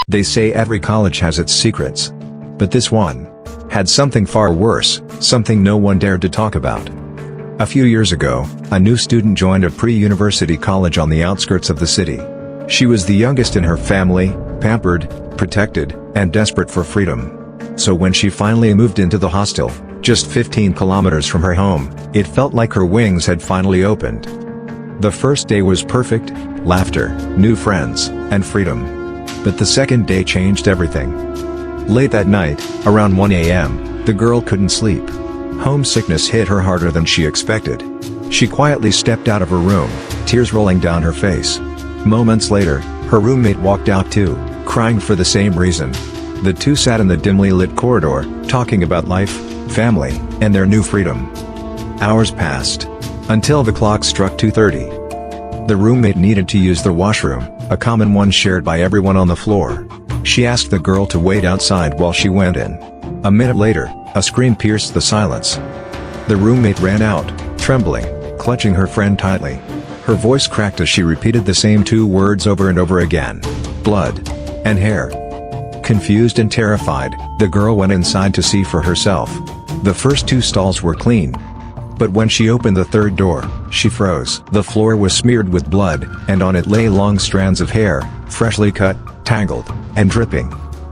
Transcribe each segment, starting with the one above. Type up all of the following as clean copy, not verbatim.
They say every college has its secrets. But this one had something far worse, something no one dared to talk about. A few years ago, a new student joined a pre-university college on the outskirts of the city. She was the youngest in her family, pampered, protected, and desperate for freedom. So when she finally moved into the hostel, just 15 kilometers from her home, it felt like her wings had finally opened. The first day was perfect: laughter, new friends, and freedom. But the second day changed everything. Late that night, around 1 a.m., the girl couldn't sleep. Homesickness hit her harder than she expected. She quietly stepped out of her room, tears rolling down her face. Moments later, her roommate walked out too, crying for the same reason. The two sat in the dimly lit corridor, talking about life, family, and their new freedom. Hours passed, until the clock struck 2:30. The roommate needed to use the washroom, a common one shared by everyone on the floor. She asked the girl to wait outside while she went in. A minute later, a scream pierced the silence. The roommate ran out, trembling, clutching her friend tightly. Her voice cracked as she repeated the same two words over and over again: blood and hair. Confused and terrified, the girl went inside to see for herself. The first two stalls were clean. But when she opened the third door, she froze. The floor was smeared with blood, and on it lay long strands of hair, freshly cut, tangled, and dripping.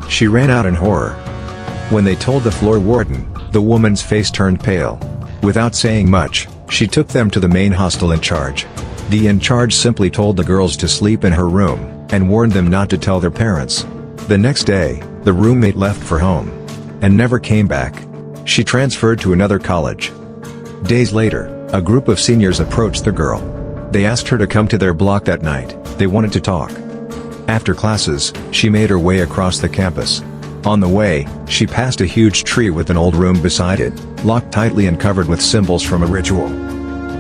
She ran out in horror. When they told the floor warden, the woman's face turned pale. Without saying much, she took them to the main hostel in charge. The in charge simply told the girls to sleep in her room, and warned them not to tell their parents. The next day, the roommate left for home. And never came back. She transferred to another college. Days later, a group of seniors approached the girl. They asked her to come to their block that night. They wanted to talk. After classes, she made her way across the campus. On the way, she passed a huge tree with an old room beside it, locked tightly and covered with symbols from a ritual.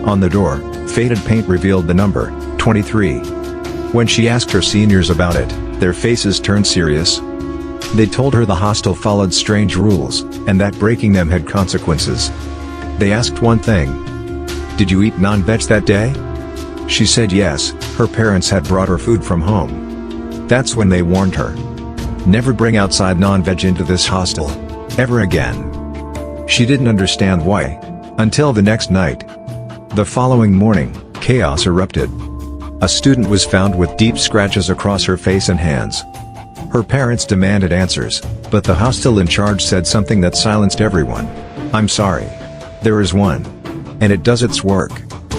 On the door, faded paint revealed the number, 23. When she asked her seniors about it, their faces turned serious. They told her the hostel followed strange rules, and that breaking them had consequences. They asked one thing: "Did you eat non-veg that day?" She said yes, her parents had brought her food from home. That's when they warned her: never bring outside non-veg into this hostel. Ever again. She didn't understand why. Until the next night. The following morning, chaos erupted. A student was found with deep scratches across her face and hands. Her parents demanded answers, but the hostel in charge said something that silenced everyone. "I'm sorry. There is one. And it does its work.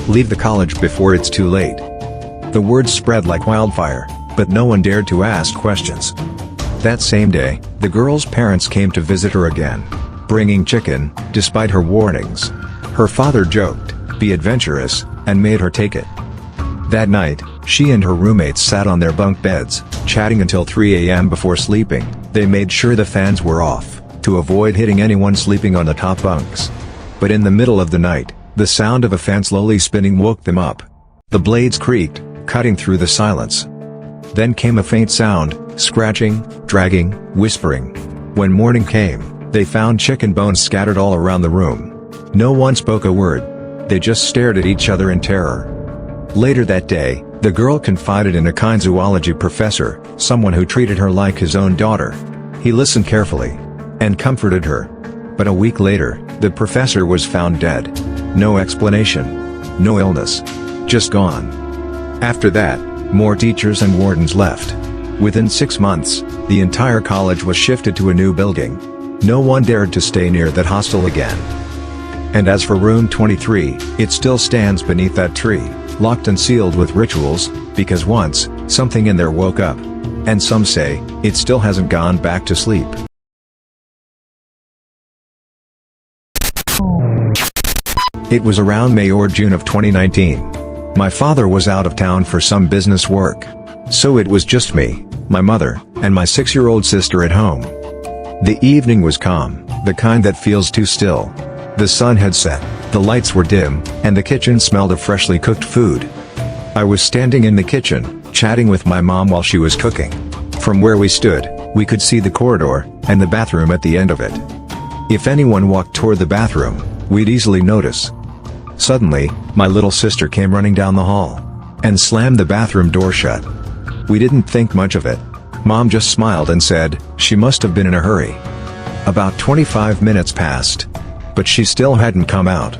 Leave the college before it's too late." The word spread like wildfire, but no one dared to ask questions. That same day, the girl's parents came to visit her again, bringing chicken, despite her warnings. Her father joked, "Be adventurous," and made her take it. That night, she and her roommates sat on their bunk beds, chatting until 3 a.m. before sleeping. They made sure the fans were off, to avoid hitting anyone sleeping on the top bunks. But in the middle of the night, the sound of a fan slowly spinning woke them up. The blades creaked, cutting through the silence. Then came a faint sound, scratching, dragging, whispering. When morning came, they found chicken bones scattered all around the room. No one spoke a word. They just stared at each other in terror. Later that day, the girl confided in a kind zoology professor, someone who treated her like his own daughter. He listened carefully and comforted her. But a week later, the professor was found dead. No explanation. No illness. Just gone. After that, more teachers and wardens left. Within 6 months, the entire college was shifted to a new building. No one dared to stay near that hostel again. And as for room 23, it still stands beneath that tree, locked and sealed with rituals, because once, something in there woke up. And some say, it still hasn't gone back to sleep. It was around May or June of 2019. My father was out of town for some business work. So it was just me, my mother, and my 6-year-old sister at home. The evening was calm, the kind that feels too still. The sun had set, the lights were dim, and the kitchen smelled of freshly cooked food. I was standing in the kitchen, chatting with my mom while she was cooking. From where we stood, we could see the corridor, and the bathroom at the end of it. If anyone walked toward the bathroom, we'd easily notice. Suddenly, my little sister came running down the hall and slammed the bathroom door shut. We didn't think much of it. Mom just smiled and said, "She must have been in a hurry." About 25 minutes passed, but she still hadn't come out.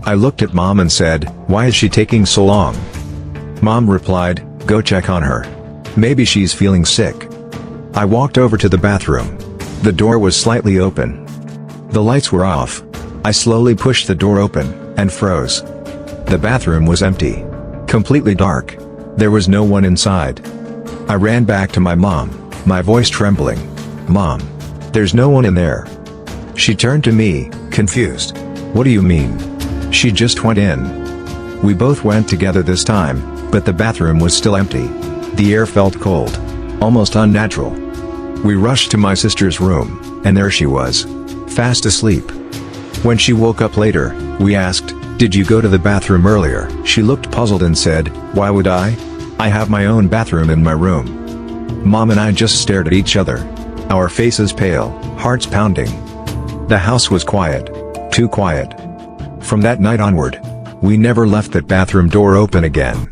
I looked at Mom and said, "Why is she taking so long?" Mom replied, "Go check on her. Maybe she's feeling sick." I walked over to the bathroom. The door was slightly open. The lights were off. I slowly pushed the door open, and froze. The bathroom was empty. Completely dark. There was no one inside. I ran back to my mom, my voice trembling. "Mom, there's no one in there." She turned to me, confused. "What do you mean?" "She just went in." We both went together this time, but the bathroom was still empty. The air felt cold. Almost unnatural. We rushed to my sister's room, and there she was. Fast asleep. When she woke up later, we asked, "Did you go to the bathroom earlier?" She looked puzzled and said, "Why would I? I have my own bathroom in my room." Mom and I just stared at each other. Our faces pale, hearts pounding. The house was quiet. Too quiet. From that night onward, we never left that bathroom door open again.